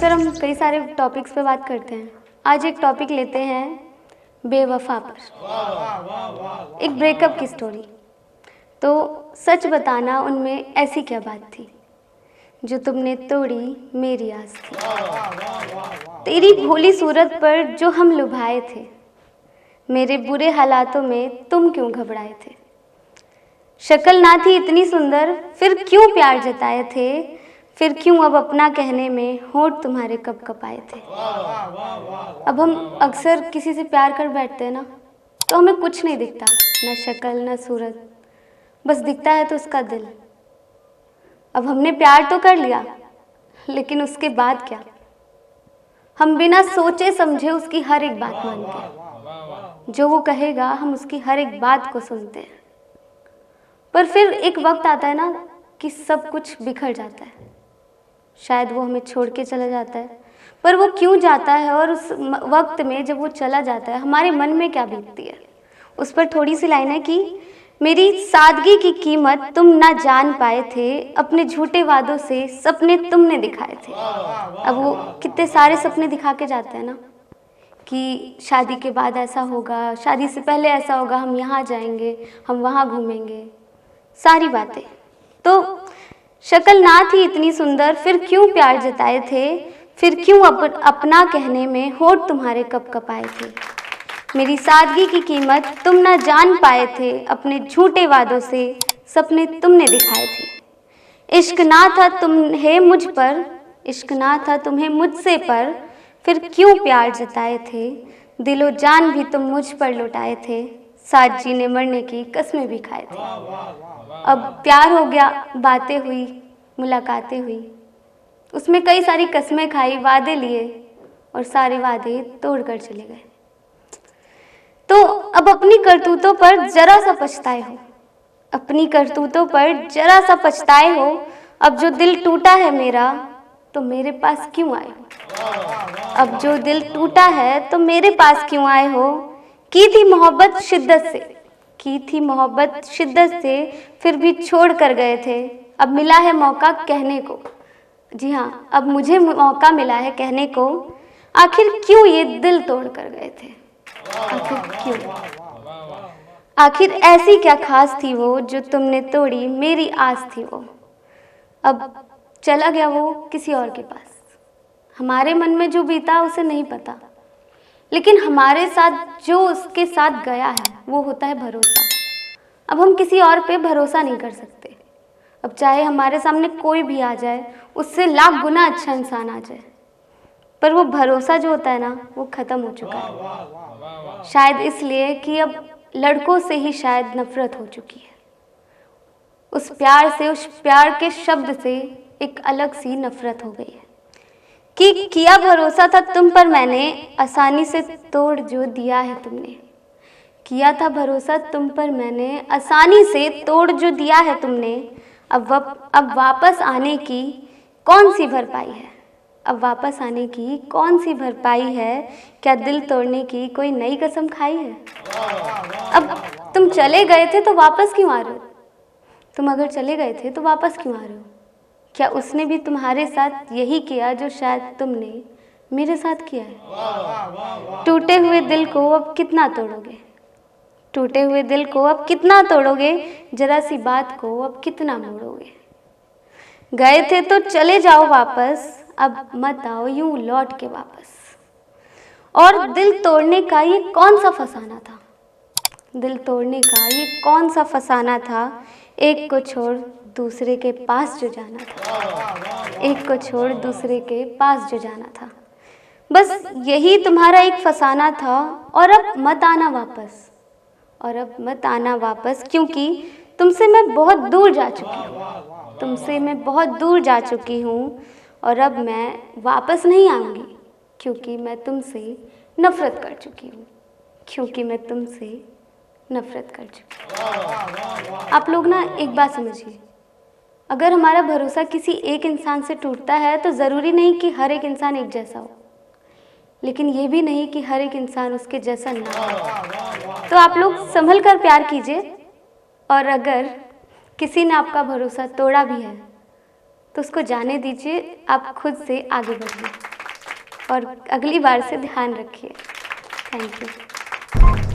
अक्सर हम कई सारे टॉपिक्स पे बात करते हैं। आज एक टॉपिक लेते हैं बेवफा पर, एक ब्रेकअप की स्टोरी। तो सच बताना, उनमें ऐसी क्या बात थी जो तुमने तोड़ी मेरी आस थी। तेरी भोली सूरत पर जो हम लुभाए थे, मेरे बुरे हालातों में तुम क्यों घबराए थे। शक्ल ना थी इतनी सुंदर, फिर क्यों प्यार जताए थे। फिर क्यों अब अपना कहने में होंठ तुम्हारे कब कपाए थे। अब हम अक्सर किसी से प्यार कर बैठते हैं ना, तो हमें कुछ नहीं दिखता, ना शक्ल ना सूरत, बस दिखता है तो उसका दिल। अब हमने प्यार तो कर लिया, लेकिन उसके बाद क्या। हम बिना सोचे समझे उसकी हर एक बात मानते हैं, जो वो कहेगा हम उसकी हर एक बात को सुनते हैं। पर फिर एक वक्त आता है ना कि सब कुछ बिखर जाता है। शायद वो हमें छोड़ के चला जाता है, पर वो क्यों जाता है और उस वक्त में जब वो चला जाता है हमारे मन में क्या बीतती है। उस पर थोड़ी सी लाइन है कि मेरी सादगी की कीमत तुम ना जान पाए थे, अपने झूठे वादों से सपने तुमने दिखाए थे। अब वो कितने सारे सपने दिखा के जाते हैं ना कि शादी के बाद ऐसा होगा, शादी से पहले ऐसा होगा, हम यहाँ जाएंगे, हम वहाँ घूमेंगे, सारी बातें। तो शक्ल ना थी इतनी सुंदर, फिर क्यों प्यार जताए थे। फिर क्यों अपना कहने में होंठ तुम्हारे कब कपाए थे। मेरी सादगी की कीमत तुम ना जान पाए थे, अपने झूठे वादों से सपने तुमने दिखाए थे। इश्क ना था तुम्हें मुझ पर, इश्क ना था तुम्हें मुझसे पर, फिर क्यों प्यार जताए थे। दिलो जान भी तुम मुझ पर लुटाए थे, साथ जीने मरने की कसमें भी खाए थे। अब प्यार हो गया, बातें हुई, मुलाकातें हुई, उसमें कई सारी कसमें खाई, वादे लिए और सारे वादे तोड़कर चले गए। तो अब अपनी करतूतों पर जरा सा पछताए हो, अपनी करतूतों पर जरा सा पछताए हो। अब जो दिल टूटा है मेरा, तो मेरे पास क्यों आए हो। अब जो दिल टूटा है तो मेरे पास क्यों आए हो। की थी मोहब्बत शिद्दत से, की थी मोहब्बत शिद्दत से, फिर भी छोड़ कर गए थे। अब मिला है मौका कहने को, जी हाँ, अब मुझे मौका मिला है कहने को, आखिर क्यों ये दिल तोड़ कर गए थे। आखिर क्यों, आखिर ऐसी क्या खास थी वो जो तुमने तोड़ी मेरी आस थी वो। अब चला गया वो किसी और के पास, हमारे मन में जो बीता उसे नहीं पता, लेकिन हमारे साथ जो उसके साथ गया है वो होता है भरोसा। अब हम किसी और पे भरोसा नहीं कर सकते। अब चाहे हमारे सामने कोई भी आ जाए, उससे लाख गुना अच्छा इंसान आ जाए, पर वो भरोसा जो होता है ना, वो ख़त्म हो चुका है। शायद इसलिए कि अब लड़कों से ही शायद नफरत हो चुकी है। उस प्यार से, उस प्यार के शब्द से एक अलग सी नफरत हो गई है कि किया भरोसा था तुम पर मैंने, आसानी से तोड़ जो दिया है तुमने। किया था भरोसा तुम पर मैंने, आसानी से तोड़ जो दिया है तुमने। अब वापस आने की कौन सी भरपाई है। अब वापस आने की कौन सी भरपाई है। क्या दिल तोड़ने की कोई नई कसम खाई है। अब तुम चले गए थे तो वापस क्यों आ रहे हो। तुम अगर चले गए थे तो वापस क्यों आ रहे हो। क्या उसने भी तुम्हारे साथ यही किया जो शायद तुमने मेरे साथ किया है। टूटे हुए दिल को अब कितना तोड़ोगे, टूटे हुए दिल को अब कितना तोड़ोगे, जरा सी बात को अब कितना मोड़ोगे। गए थे तो चले जाओ वापस, अब मत आओ यूं लौट के वापस। और दिल तोड़ने का ये कौन सा फसाना था, दिल तोड़ने का ये कौन सा फसाना था। एक को छोड़ दूसरे के पास जो जाना था, एक को छोड़ दूसरे के पास जो जाना था, बस यही तुम्हारा एक फसाना था। और अब मत आना वापस, और अब मत आना वापस, क्योंकि तुमसे मैं बहुत दूर जा चुकी हूँ, तुमसे मैं बहुत दूर जा चुकी हूँ। और अब मैं वापस नहीं आऊँगी, क्योंकि मैं तुमसे नफरत कर चुकी हूँ, क्योंकि मैं तुमसे नफरत कर चुकी हूँ। आप लोग ना एक बात समझिए, अगर हमारा भरोसा किसी एक इंसान से टूटता है तो ज़रूरी नहीं कि हर एक इंसान एक जैसा हो, लेकिन ये भी नहीं कि हर एक इंसान उसके जैसा ना हो। तो आप लोग संभल कर प्यार कीजिए, और अगर किसी ने आपका भरोसा तोड़ा भी है तो उसको जाने दीजिए, आप खुद से आगे बढ़िए। और अगली बार से ध्यान रखिए। Thank you.